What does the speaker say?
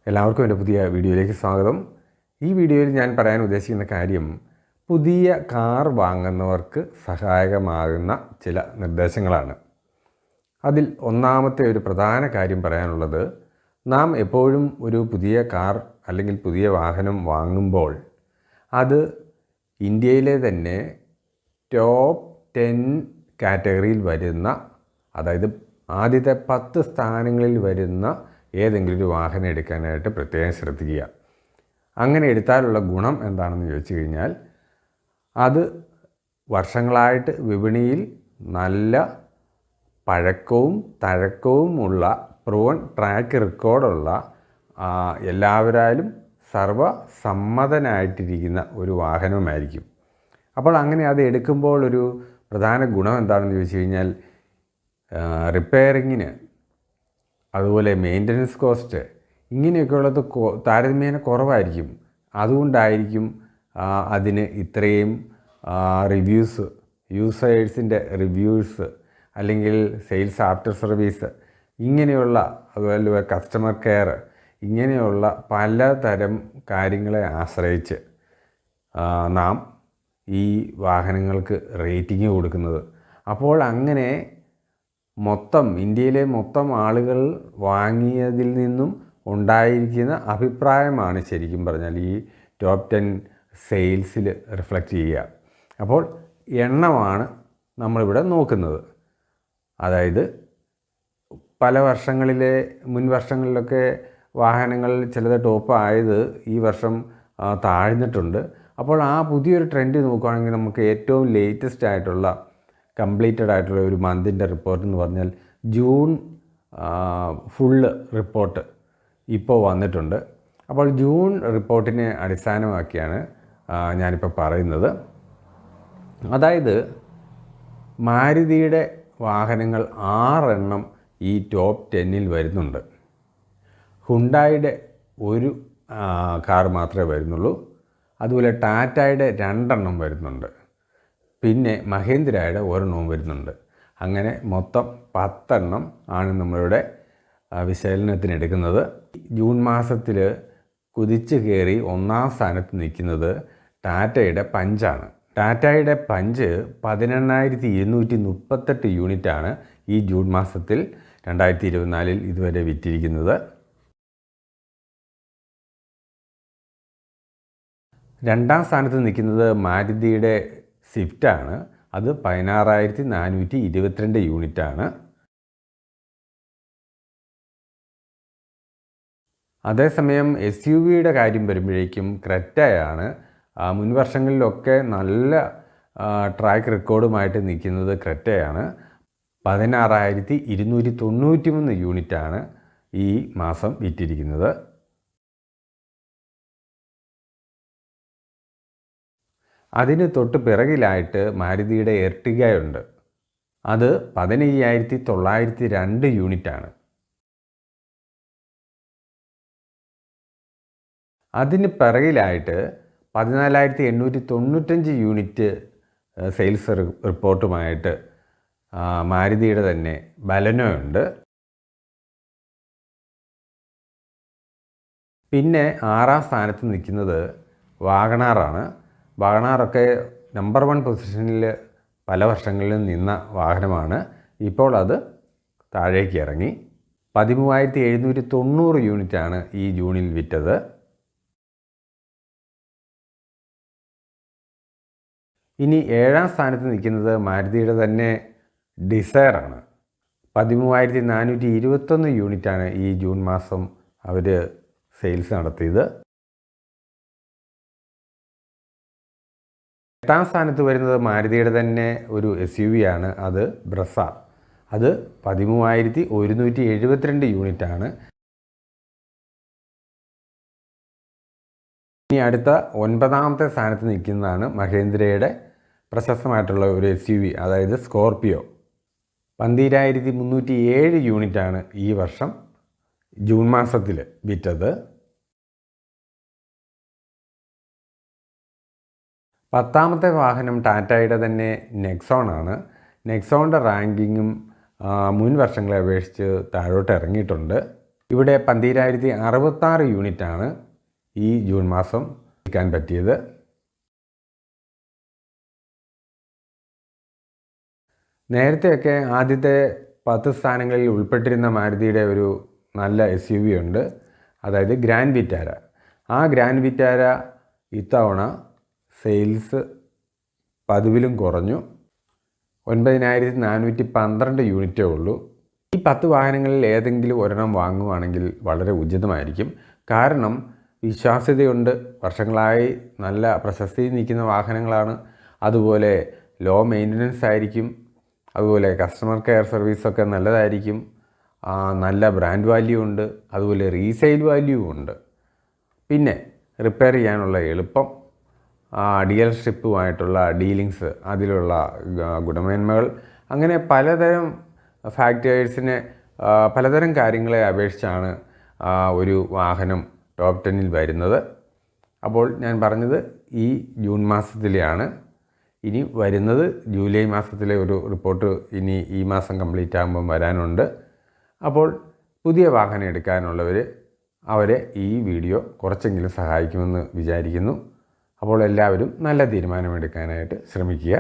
എല്ലാവർക്കും എൻ്റെ പുതിയ വീഡിയോയിലേക്ക് സ്വാഗതം. ഈ വീഡിയോയിൽ ഞാൻ പറയാൻ ഉദ്ദേശിക്കുന്ന കാര്യം പുതിയ കാർ വാങ്ങുന്നവർക്ക് സഹായകമാകുന്ന ചില നിർദ്ദേശങ്ങളാണ്. അതിൽ ഒന്നാമത്തെ ഒരു പ്രധാന കാര്യം പറയാനുള്ളത്, നാം എപ്പോഴും ഒരു പുതിയ കാർ അല്ലെങ്കിൽ പുതിയ വാഹനം വാങ്ങുമ്പോൾ അത് ഇന്ത്യയിലെ തന്നെ ടോപ്പ് 10 കാറ്റഗറിയിൽ വരുന്ന, അതായത് ആദ്യത്തെ 10 സ്ഥാനങ്ങളിൽ വരുന്ന ഏതെങ്കിലും ഒരു വാഹനം എടുക്കാനായിട്ട് പ്രത്യേകം ശ്രദ്ധിക്കുക. അങ്ങനെ എടുത്താലുള്ള ഗുണം എന്താണെന്ന് ചോദിച്ചു കഴിഞ്ഞാൽ, അത് വർഷങ്ങളായിട്ട് വിപണിയിൽ നല്ല പഴക്കവും തഴക്കവുമുള്ള പ്രൂവൺ ട്രാക്ക് റെക്കോർഡുള്ള എല്ലാവരാലും സർവ്വസമ്മതനായിട്ടിരിക്കുന്ന ഒരു വാഹനമായിരിക്കും. അപ്പോൾ അങ്ങനെ അത് എടുക്കുമ്പോൾ ഒരു പ്രധാന ഗുണം എന്താണെന്ന് ചോദിച്ചു കഴിഞ്ഞാൽ, റിപ്പയറിങ്ങിന്, അതുപോലെ മെയിൻ്റനൻസ് കോസ്റ്റ് ഇങ്ങനെയൊക്കെയുള്ളത് താരതമ്യേന കുറവായിരിക്കും. അതുകൊണ്ടായിരിക്കും അതിന് ഇത്രയും റിവ്യൂസ്, യൂസേഴ്സിൻ്റെ റിവ്യൂസ്, അല്ലെങ്കിൽ സെയിൽസ് ആഫ്റ്റർ സർവീസ് ഇങ്ങനെയുള്ള, അതുപോലെ കസ്റ്റമർ കെയർ ഇങ്ങനെയുള്ള പലതരം കാര്യങ്ങളെ ആശ്രയിച്ച് നാം ഈ വാഹനങ്ങൾക്ക് റേറ്റിംഗ് കൊടുക്കുന്നത്. അപ്പോൾ അങ്ങനെ ഇന്ത്യയിലെ മൊത്തം ആളുകൾ വാങ്ങിയതിൽ നിന്നും ഉണ്ടായിരിക്കുന്ന അഭിപ്രായമാണ് ശരിക്കും പറഞ്ഞാൽ ഈ ടോപ്പ് 10 സെയിൽസിൽ റിഫ്ലക്റ്റ് ചെയ്യുക. അപ്പോൾ എണ്ണമാണ് നമ്മളിവിടെ നോക്കുന്നത്. അതായത് പല മുൻ വർഷങ്ങളിലൊക്കെ വാഹനങ്ങൾ ചിലത് ടോപ്പ് ആയത് ഈ വർഷം താഴ്ന്നിട്ടുണ്ട്. അപ്പോൾ ആ പുതിയൊരു ട്രെൻഡ് നോക്കുകയാണെങ്കിൽ നമുക്ക് ഏറ്റവും ലേറ്റസ്റ്റ് ആയിട്ടുള്ള കംപ്ലീറ്റഡ് ആയിട്ടുള്ള ഒരു മന്തിൻ്റെ റിപ്പോർട്ട് എന്ന് പറഞ്ഞാൽ ജൂൺ ഫുള്ള് റിപ്പോർട്ട് ഇപ്പോൾ വന്നിട്ടുണ്ട്. അപ്പോൾ ജൂൺ റിപ്പോർട്ടിനെ അടിസ്ഥാനമാക്കിയാണ് ഞാനിപ്പോൾ പറയുന്നത്. അതായത് മാരുതിയുടെ വാഹനങ്ങൾ 6 എണ്ണം ഈ ടോപ്പ് 10ൽ വരുന്നുണ്ട്. ഹുണ്ടായുടെ ഒരു കാർ മാത്രമേ വരുന്നുള്ളൂ. അതുപോലെ ടാറ്റയുടെ 2 എണ്ണം വരുന്നുണ്ട്. പിന്നെ മഹേന്ദ്രയുടെ 1 എണ്ണവും വരുന്നുണ്ട്. അങ്ങനെ മൊത്തം 10 എണ്ണം ആണ് നമ്മളിവിടെ വിശകലനത്തിനെടുക്കുന്നത്. ജൂൺ മാസത്തിൽ കുതിച്ചു കയറി 1ാം സ്ഥാനത്ത് നിൽക്കുന്നത് ടാറ്റയുടെ പഞ്ചാണ്. ടാറ്റയുടെ പഞ്ച് 18,238 യൂണിറ്റാണ് ഈ ജൂൺ മാസത്തിൽ 2024 ഇതുവരെ വിറ്റിരിക്കുന്നത്. 2ാം സ്ഥാനത്ത് നിൽക്കുന്നത് മാരുതിയുടെ സ്വിഫ്റ്റാണ്. അത് 16,422 യൂണിറ്റാണ്. അതേസമയം SUVയുടെ കാര്യം വരുമ്പോഴേക്കും ക്രെറ്റയാണ്. മുൻ വർഷങ്ങളിലൊക്കെ നല്ല ട്രാക്ക് റെക്കോർഡുമായിട്ട് നിൽക്കുന്നത് ക്രെറ്റയാണ്. 16,293 യൂണിറ്റാണ് ഈ മാസം വിറ്റിരിക്കുന്നത്. അതിന് തൊട്ട് പിറകിലായിട്ട് മാരുതിയുടെ എർട്ടിഗയുണ്ട്. അത് 15,902 യൂണിറ്റാണ്. അതിന് പിറകിലായിട്ട് 14,895 യൂണിറ്റ് സെയിൽസ് റിപ്പോർട്ടുമായിട്ട് മാരുതിയുടെ തന്നെ ബലനോ ഉണ്ട്. പിന്നെ 6ാം സ്ഥാനത്ത് നിൽക്കുന്നത് വാഗണാറാണ്. വാഗണാറൊക്കെ നമ്പർ 1 പൊസിഷനിൽ പല വർഷങ്ങളിലും നിന്ന വാഹനമാണ്. ഇപ്പോൾ അത് താഴേക്ക് ഇറങ്ങി. 13,790 യൂണിറ്റാണ് ഈ ജൂണിൽ വിറ്റത്. ഇനി 7ാം സ്ഥാനത്ത് നിൽക്കുന്നത് മാരുതിയുടെ തന്നെ ഡിസയറാണ്. 13,421 യൂണിറ്റാണ് ഈ ജൂൺ മാസം അവർ സെയിൽസ് നടത്തിയത്. 8ാം സ്ഥാനത്ത് വരുന്നത് മാരുതിയുടെ തന്നെ ഒരു SUV ആണ്. അത് ബ്രസ. അത് 13,172 യൂണിറ്റാണ്. ഇനി അടുത്ത 9ാമത്തെ സ്ഥാനത്ത് നിൽക്കുന്നതാണ് മഹേന്ദ്രയുടെ പ്രശസ്തമായിട്ടുള്ള ഒരു SUV, അതായത് സ്കോർപിയോ. 12,307 യൂണിറ്റാണ് ഈ വർഷം ജൂൺ മാസത്തിൽ വിറ്റത്. 10ാമത്തെ വാഹനം ടാറ്റയുടെ തന്നെ നെക്സോൺ ആണ്. നെക്സോണിൻ്റെ റാങ്കിങ്ങും മുൻ വർഷങ്ങളെ അപേക്ഷിച്ച് താഴോട്ട് ഇറങ്ങിയിട്ടുണ്ട്. ഇവിടെ 12,066 യൂണിറ്റാണ് ഈ ജൂൺ മാസം വിൽക്കാൻ പറ്റിയത്. നേരത്തെയൊക്കെ ആദ്യത്തെ 10 സ്ഥാനങ്ങളിൽ ഉൾപ്പെട്ടിരുന്ന മാരുതിയുടെ ഒരു നല്ല SUV ഉണ്ട്, അതായത് ഗ്രാൻഡ് വിറ്റാര. ആ ഗ്രാൻഡ് വിറ്റാര ഇത്തവണ സെയിൽസ് പതിവിലും കുറഞ്ഞു. 9,412 യൂണിറ്റേ ഉള്ളൂ. ഈ 10 വാഹനങ്ങളിൽ ഏതെങ്കിലും ഒരെണ്ണം വാങ്ങുവാണെങ്കിൽ വളരെ ഉചിതമായിരിക്കും. കാരണം വിശ്വാസ്യതയുണ്ട്, വർഷങ്ങളായി നല്ല പ്രശസ്തി നിൽക്കുന്ന വാഹനങ്ങളാണ്. അതുപോലെ ലോ മെയിൻ്റനൻസ് ആയിരിക്കും. അതുപോലെ കസ്റ്റമർ കെയർ സർവീസൊക്കെ നല്ലതായിരിക്കും. നല്ല ബ്രാൻഡ് വാല്യൂ ഉണ്ട്. അതുപോലെ റീസെയിൽ വാല്യൂ ഉണ്ട്. പിന്നെ റിപ്പയർ ചെയ്യാനുള്ള എളുപ്പം, ഡീലർഷിപ്പുമായിട്ടുള്ള ഡീലിങ്സ്, അതിലുള്ള ഗുണമേന്മകൾ, അങ്ങനെ പലതരം ഫാക്ടേഴ്സിനെ പലതരം കാര്യങ്ങളെ അപേക്ഷിച്ചാണ് ഒരു വാഹനം ടോപ്പ് 10-ൽ വരുന്നത്. അപ്പോൾ ഞാൻ പറഞ്ഞത് ഈ ജൂൺ മാസത്തിലെയാണ്. ഇനി വരുന്നത് ജൂലൈ മാസത്തിലെ ഒരു റിപ്പോർട്ട് ഇനി ഈ മാസം കംപ്ലീറ്റ് ആകുമ്പം വരാനുണ്ട്. അപ്പോൾ പുതിയ വാഹനം എടുക്കാനുള്ളവർ അവരെ ഈ വീഡിയോ കുറച്ചെങ്കിലും സഹായിക്കുമെന്ന് വിചാരിക്കുന്നു. അപ്പോൾ എല്ലാവരും നല്ല തീരുമാനമെടുക്കാനായിട്ട് ശ്രമിക്കുക.